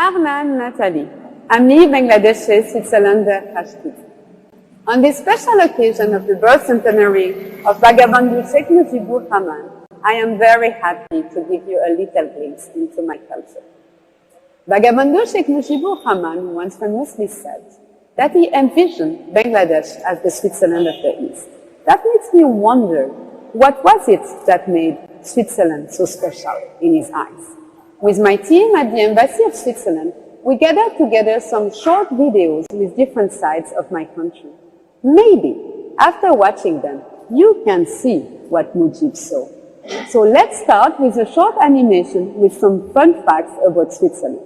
Arman Nathalie. I'm the Bangladeshi Switzerlander Hashkid. On this special occasion of the birth centenary of Bangabandhu Sheikh Mujibur Rahman, I am very happy to give you a little glimpse into my culture. Bangabandhu Sheikh Mujibur Rahman once famously said that he envisioned Bangladesh as the Switzerland of the East. That makes me wonder, what was it that made Switzerland so special in his eyes? With my team at the Embassy of Switzerland, we gathered together some short videos with different sides of my country. Maybe, after watching them, you can see what Mujib saw. So let's start with a short animation with some fun facts about Switzerland.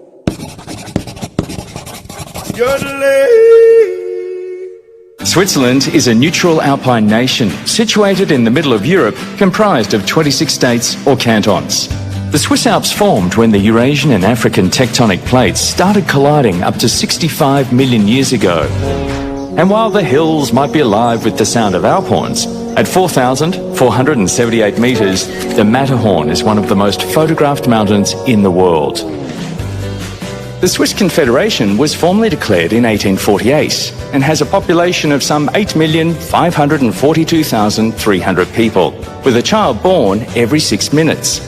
Switzerland is a neutral alpine nation situated in the middle of Europe, comprised of 26 states or cantons. The Swiss Alps formed when the Eurasian and African tectonic plates started colliding up to 65 million years ago. And while the hills might be alive with the sound of Alp horns, at 4,478 metres, the Matterhorn is one of the most photographed mountains in the world. The Swiss Confederation was formally declared in 1848 and has a population of some 8,542,300 people, with a child born every 6 minutes.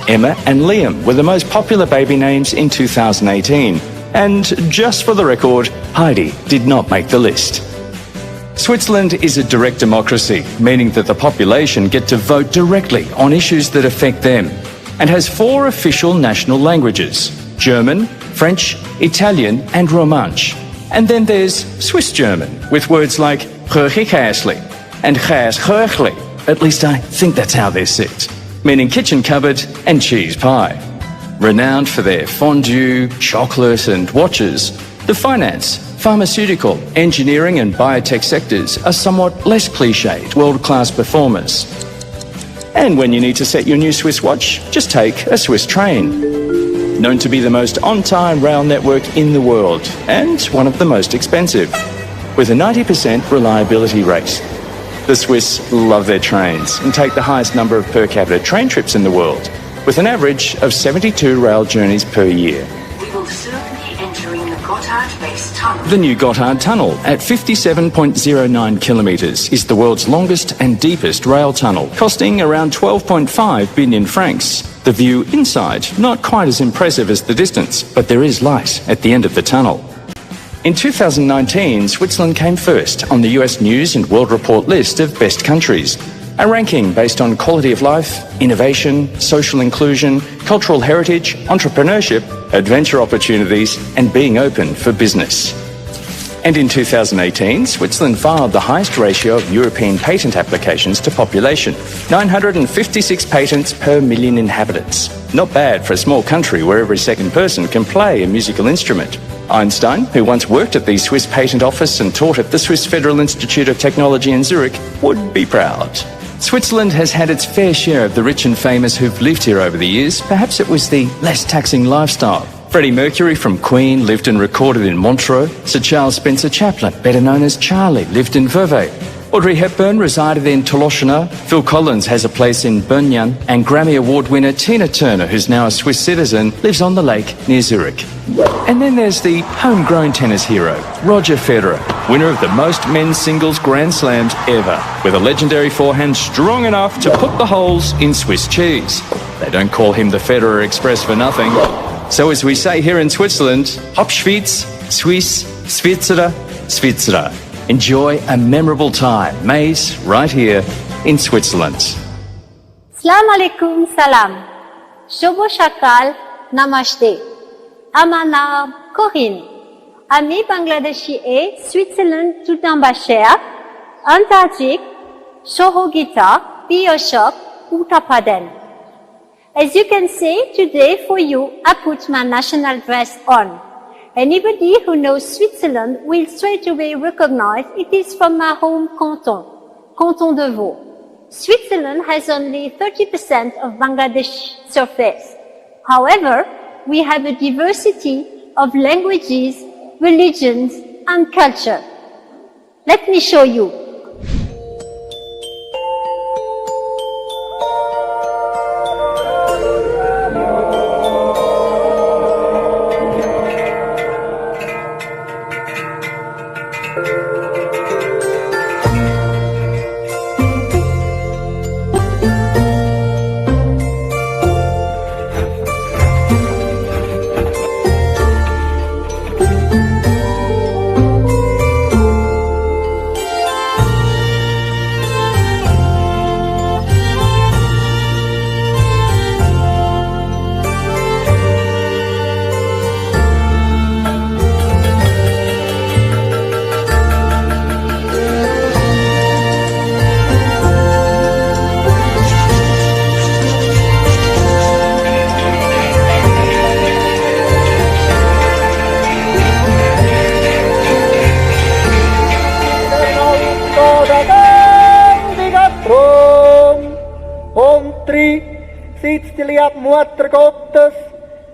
Emma and Liam were the most popular baby names in 2018, and just for the record, Heidi did not make the list. Switzerland is a direct democracy, meaning that the population get to vote directly on issues that affect them, and has 4 official national languages: German, French, Italian and Romansh. And then there's Swiss German, with words like "Röchigäsli" and "Gäsröchli." At least I think that's how they're said, meaning kitchen cupboard and cheese pie. Renowned for their fondue, chocolate and watches, the finance, pharmaceutical, engineering and biotech sectors are somewhat less cliched, world-class performers. And when you need to set your new Swiss watch, just take a Swiss train. Known to be the most on-time rail network in the world and one of the most expensive, with a 90% reliability rate. The Swiss love their trains and take the highest number of per capita train trips in the world, with an average of 72 rail journeys per year. We will soon be entering the Gotthard Base Tunnel. The new Gotthard Tunnel, at 57.09 kilometres, is the world's longest and deepest rail tunnel, costing around 12.5 billion francs. The view inside, not quite as impressive as the distance, but there is light at the end of the tunnel. In 2019, Switzerland came first on the US News and World Report list of best countries, a ranking based on quality of life, innovation, social inclusion, cultural heritage, entrepreneurship, adventure opportunities, and being open for business. And in 2018, Switzerland filed the highest ratio of European patent applications to population, 956 patents per million inhabitants. Not bad for a small country where every second person can play a musical instrument. Einstein, who once worked at the Swiss Patent Office and taught at the Swiss Federal Institute of Technology in Zurich, would be proud. Switzerland has had its fair share of the rich and famous who've lived here over the years. Perhaps it was the less taxing lifestyle. Freddie Mercury from Queen lived and recorded in Montreux. Sir Charles Spencer Chaplin, better known as Charlie, lived in Vevey. Audrey Hepburn resided in Toloshana. Phil Collins has a place in Bernyan. And Grammy Award winner Tina Turner, who's now a Swiss citizen, lives on the lake near Zurich. And then there's the homegrown tennis hero, Roger Federer, winner of the most men's singles Grand Slams ever, with a legendary forehand strong enough to put the holes in Swiss cheese. They don't call him the Federer Express for nothing. So as we say here in Switzerland, Hop Schweiz, Swiss, Svizra, Svizra. Enjoy a memorable time, made right here in Switzerland. Assalamu alaikum, salam. Shobo Shakal, Namaste. আমার নাম Corinne. আমি Bangladeshi Switzerland tout ambassadeur, Antarctique, Sohogita, Bioshop, Utapaden. As you can see, today for you, I put my national dress on. Anybody who knows Switzerland will straight away recognize it is from my home canton, Canton de Vaud. Switzerland has only 30% of Bangladesh surface. However, we have a diversity of languages, religions, and culture. Let me show you. Schweiz, die liebe Mutter Gottes,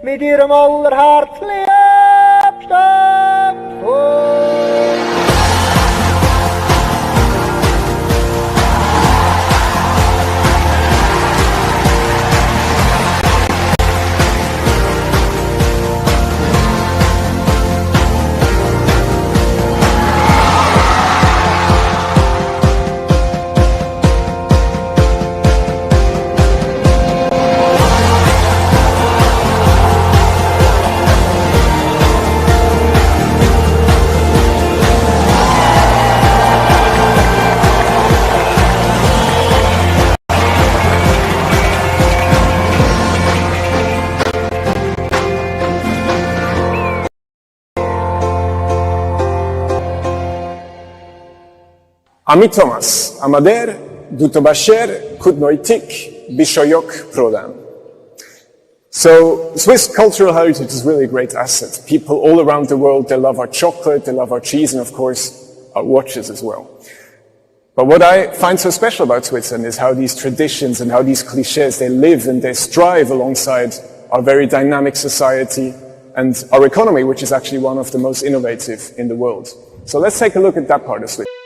mit ihrem allerherzliebsten Volk. আমি Thomas আমাদের দূতাবাসের কূটনৈতিক বিষয়ক প্রধান So Swiss cultural heritage is really a great asset. People all around the world, they love our chocolate, they love our cheese, and of course our watches as well. But what I find so special about Switzerland is how these traditions and how these cliches, they live and they strive alongside our very dynamic society and our economy, which is actually one of the most innovative in the world. So let's take a look at that part of Switzerland.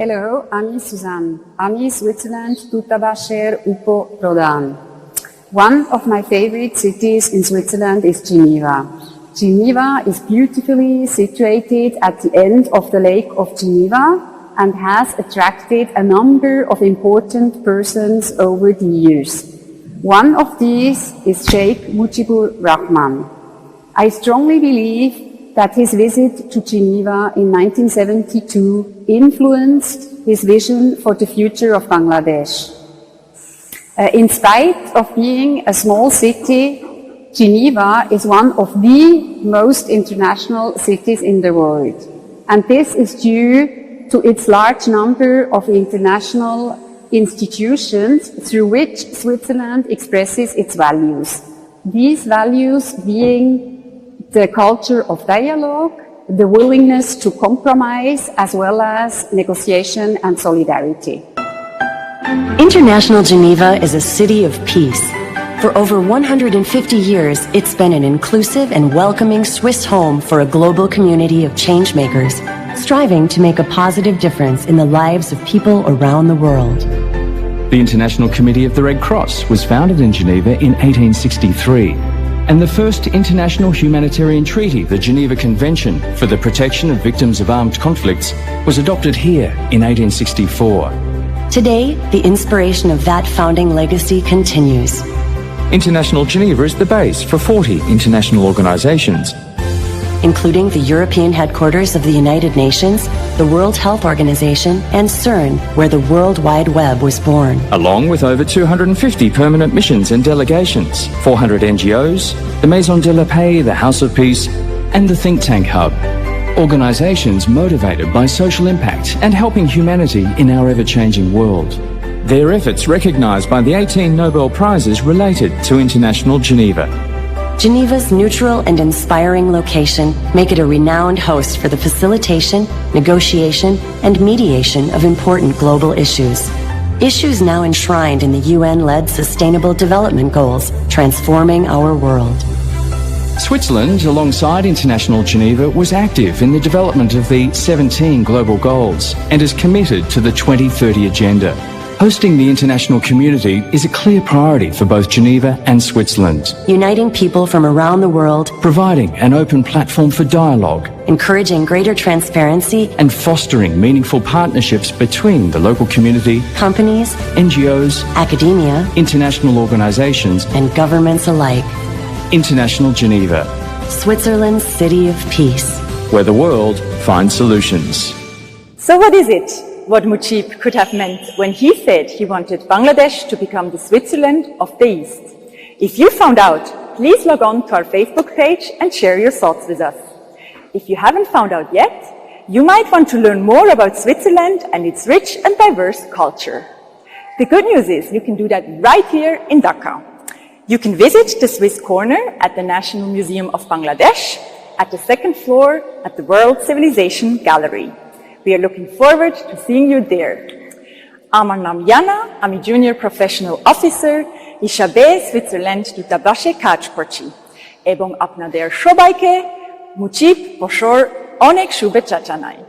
Hello, I'm Suzanne. I'm Switzerland Dutabacher Upo Prodan. One of my favorite cities in Switzerland is Geneva. Geneva is beautifully situated at the end of the Lake of Geneva and has attracted a number of important persons over the years. One of these is Sheikh Mujibur Rahman. I strongly believe that his visit to Geneva in 1972 influenced his vision for the future of Bangladesh. In spite of being a small city, Geneva is one of the most international cities in the world. And this is due to its large number of international institutions through which Switzerland expresses its values. These values being the culture of dialogue, the willingness to compromise, as well as negotiation and solidarity. International Geneva is a city of peace. For over 150 years, it's been an inclusive and welcoming Swiss home for a global community of changemakers, striving to make a positive difference in the lives of people around the world. The International Committee of the Red Cross was founded in Geneva in 1863. and the first international humanitarian treaty, the Geneva Convention for the Protection of Victims of Armed Conflicts, was adopted here in 1864. Today, the inspiration of that founding legacy continues. International Geneva is the base for 40 international organizations, including the European headquarters of the United Nations, the World Health Organization, and CERN, where the World Wide Web was born. along with over 250 permanent missions and delegations, 400 NGOs, the Maison de la Paix, the House of Peace, and the Think Tank Hub. Organizations motivated by social impact and helping humanity in our ever-changing world. Their efforts recognized by the 18 Nobel Prizes related to International Geneva. Geneva's neutral and inspiring location make it a renowned host for the facilitation, negotiation, and mediation of important global issues. Issues now enshrined in the UN-led Sustainable Development Goals, transforming our world. Switzerland, alongside International Geneva, was active in the development of the 17 global goals and is committed to the 2030 Agenda. Hosting the international community is a clear priority for both Geneva and Switzerland, Uniting people from around the world, providing an open platform for dialogue encouraging greater transparency, and fostering meaningful partnerships between the local community, companies, NGOs, academia, international organizations, and governments alike. International Geneva, Switzerland's city of peace. where the world finds solutions. So what is it? What Mujib could have meant when he said he wanted Bangladesh to become the Switzerland of the East. If you found out, please log on to our Facebook page and share your thoughts with us. If you haven't found out yet, you might want to learn more about Switzerland and its rich and diverse culture. The good news is you can do that right here in Dhaka. You can visit the Swiss Corner at the National Museum of Bangladesh at the second floor at the World Civilization Gallery. We are looking forward to seeing you there. Amar nam Yana, ami Junior Professional Officer, হিসাবে Switzerland দূতাবাসে কাজ করছি এবং আপনাদের সবাইকে মুজিব বছর অনেক শুভেচ্ছা জানাই।